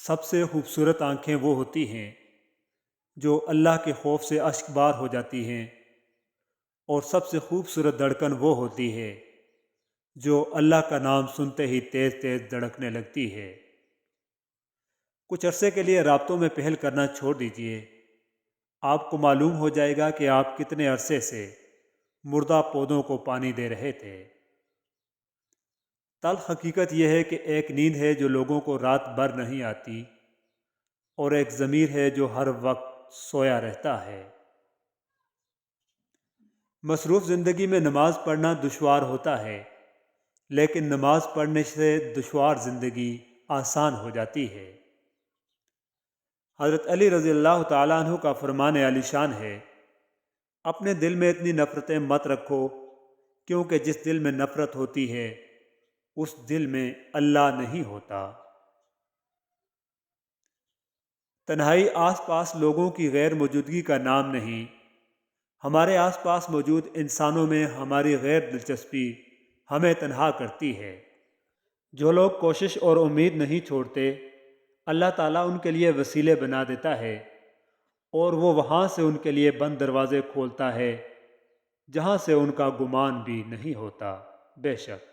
سب سے خوبصورت آنکھیں وہ ہوتی ہیں جو اللہ کے خوف سے اشک بار ہو جاتی ہیں، اور سب سے خوبصورت دھڑکن وہ ہوتی ہے جو اللہ کا نام سنتے ہی تیز تیز دھڑکنے لگتی ہے۔ کچھ عرصے کے لیے رابطوں میں پہل کرنا چھوڑ دیجئے، آپ کو معلوم ہو جائے گا کہ آپ کتنے عرصے سے مردہ پودوں کو پانی دے رہے تھے۔ تلخ حقیقت یہ ہے کہ ایک نیند ہے جو لوگوں کو رات بھر نہیں آتی، اور ایک ضمیر ہے جو ہر وقت سویا رہتا ہے۔ مصروف زندگی میں نماز پڑھنا دشوار ہوتا ہے، لیکن نماز پڑھنے سے دشوار زندگی آسان ہو جاتی ہے۔ حضرت علی رضی اللہ تعالیٰ عنہ کا فرمان عالی شان ہے، اپنے دل میں اتنی نفرتیں مت رکھو، کیونکہ جس دل میں نفرت ہوتی ہے اس دل میں اللہ نہیں ہوتا۔ تنہائی آس پاس لوگوں کی غیر موجودگی کا نام نہیں، ہمارے آس پاس موجود انسانوں میں ہماری غیر دلچسپی ہمیں تنہا کرتی ہے۔ جو لوگ کوشش اور امید نہیں چھوڑتے، اللہ تعالیٰ ان کے لیے وسیلے بنا دیتا ہے، اور وہ وہاں سے ان کے لیے بند دروازے کھولتا ہے جہاں سے ان کا گمان بھی نہیں ہوتا۔ بے شک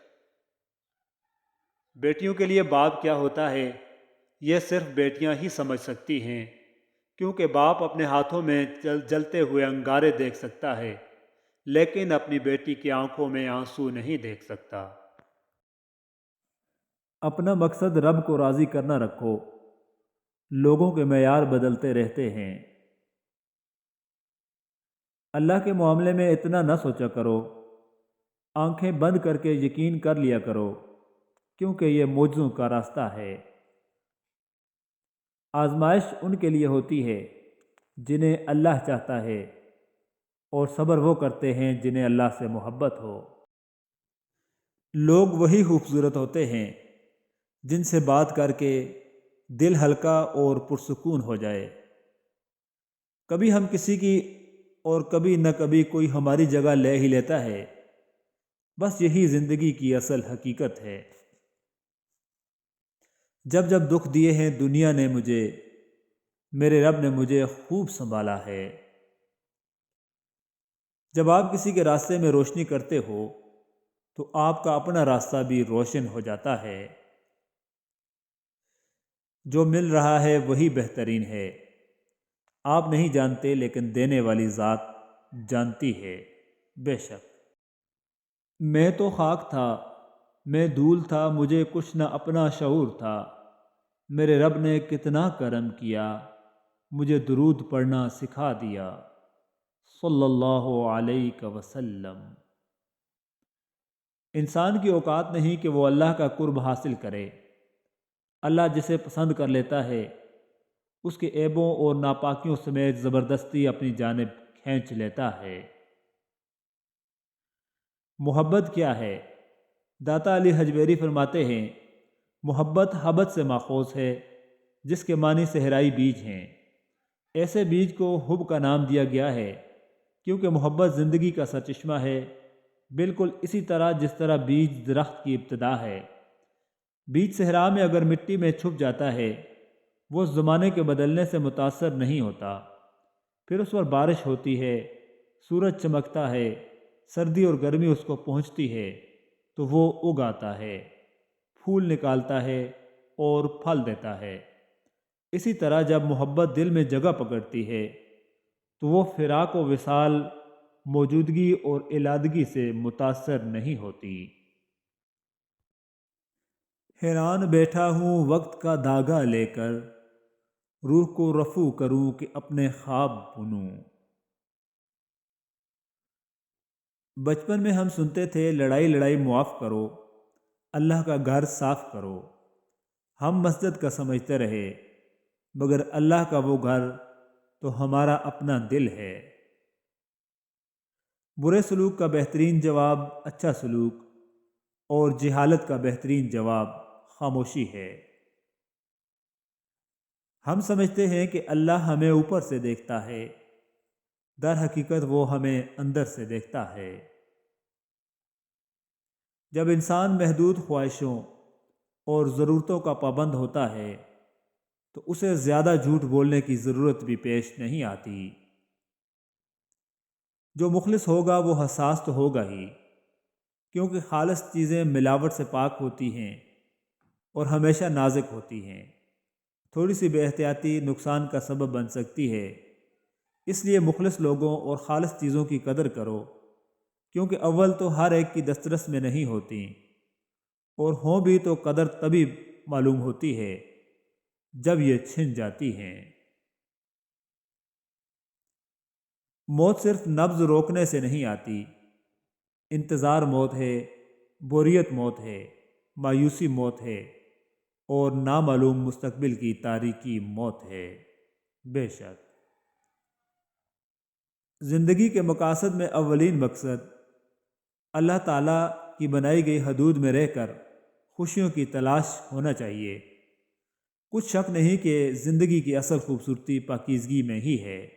بیٹیوں کے لیے باپ کیا ہوتا ہے یہ صرف بیٹیاں ہی سمجھ سکتی ہیں، کیونکہ باپ اپنے ہاتھوں میں جلتے ہوئے انگارے دیکھ سکتا ہے، لیکن اپنی بیٹی کی آنکھوں میں آنسو نہیں دیکھ سکتا۔ اپنا مقصد رب کو راضی کرنا رکھو، لوگوں کے معیار بدلتے رہتے ہیں۔ اللہ کے معاملے میں اتنا نہ سوچا کرو، آنکھیں بند کر کے یقین کر لیا کرو، کیونکہ یہ معجزوں کا راستہ ہے۔ آزمائش ان کے لیے ہوتی ہے جنہیں اللہ چاہتا ہے، اور صبر وہ کرتے ہیں جنہیں اللہ سے محبت ہو۔ لوگ وہی خوبصورت ہوتے ہیں جن سے بات کر کے دل ہلکا اور پرسکون ہو جائے۔ کبھی ہم کسی کی اور کبھی نہ کبھی کوئی ہماری جگہ لے ہی لیتا ہے، بس یہی زندگی کی اصل حقیقت ہے۔ جب جب دکھ دیے ہیں دنیا نے مجھے، میرے رب نے مجھے خوب سنبھالا ہے۔ جب آپ کسی کے راستے میں روشنی کرتے ہو تو آپ کا اپنا راستہ بھی روشن ہو جاتا ہے۔ جو مل رہا ہے وہی بہترین ہے، آپ نہیں جانتے لیکن دینے والی ذات جانتی ہے۔ بے شک میں تو خاک تھا، میں دھول تھا، مجھے کچھ نہ اپنا شعور تھا، میرے رب نے کتنا کرم کیا، مجھے درود پڑھنا سکھا دیا، صلی اللہ علیہ وسلم۔ انسان کی اوقات نہیں کہ وہ اللہ کا قرب حاصل کرے، اللہ جسے پسند کر لیتا ہے اس کے عیبوں اور ناپاکیوں سمیت زبردستی اپنی جانب کھینچ لیتا ہے۔ محبت کیا ہے؟ داتا علی حجویری فرماتے ہیں، محبت حبت سے ماخوذ ہے جس کے معنی صحرائی بیج ہیں۔ ایسے بیج کو حب کا نام دیا گیا ہے کیونکہ محبت زندگی کا سرچشمہ ہے، بالکل اسی طرح جس طرح بیج درخت کی ابتدا ہے۔ بیج صحرا میں اگر مٹی میں چھپ جاتا ہے وہ زمانے کے بدلنے سے متاثر نہیں ہوتا، پھر اس پر بارش ہوتی ہے، سورج چمکتا ہے، سردی اور گرمی اس کو پہنچتی ہے تو وہ اگ آتا ہے، پھول نکالتا ہے اور پھل دیتا ہے۔ اسی طرح جب محبت دل میں جگہ پکڑتی ہے تو وہ فراق و وصال، موجودگی اور علادگی سے متاثر نہیں ہوتی۔ حیران بیٹھا ہوں وقت کا دھاگا لے کر، روح کو رفو کروں کہ اپنے خواب بنوں۔ بچپن میں ہم سنتے تھے لڑائی لڑائی معاف کرو، اللہ کا گھر صاف کرو۔ ہم مسجد کا سمجھتے رہے، مگر اللہ کا وہ گھر تو ہمارا اپنا دل ہے۔ برے سلوک کا بہترین جواب اچھا سلوک، اور جہالت کا بہترین جواب خاموشی ہے۔ ہم سمجھتے ہیں کہ اللہ ہمیں اوپر سے دیکھتا ہے، در حقیقت وہ ہمیں اندر سے دیکھتا ہے۔ جب انسان محدود خواہشوں اور ضرورتوں کا پابند ہوتا ہے تو اسے زیادہ جھوٹ بولنے کی ضرورت بھی پیش نہیں آتی۔ جو مخلص ہوگا وہ حساس تو ہوگا ہی، کیونکہ خالص چیزیں ملاوٹ سے پاک ہوتی ہیں اور ہمیشہ نازک ہوتی ہیں۔ تھوڑی سی بے احتیاطی نقصان کا سبب بن سکتی ہے، اس لیے مخلص لوگوں اور خالص چیزوں کی قدر کرو، کیونکہ اول تو ہر ایک کی دسترس میں نہیں ہوتی، اور ہوں بھی تو قدر تبھی معلوم ہوتی ہے جب یہ چھن جاتی ہیں۔ موت صرف نبض روکنے سے نہیں آتی، انتظار موت ہے، بوریت موت ہے، مایوسی موت ہے، اور نامعلوم مستقبل کی تاریکی موت ہے۔ بے شک زندگی کے مقاصد میں اولین مقصد اللہ تعالیٰ کی بنائی گئی حدود میں رہ کر خوشیوں کی تلاش ہونا چاہیے۔ کچھ شک نہیں کہ زندگی کی اصل خوبصورتی پاکیزگی میں ہی ہے۔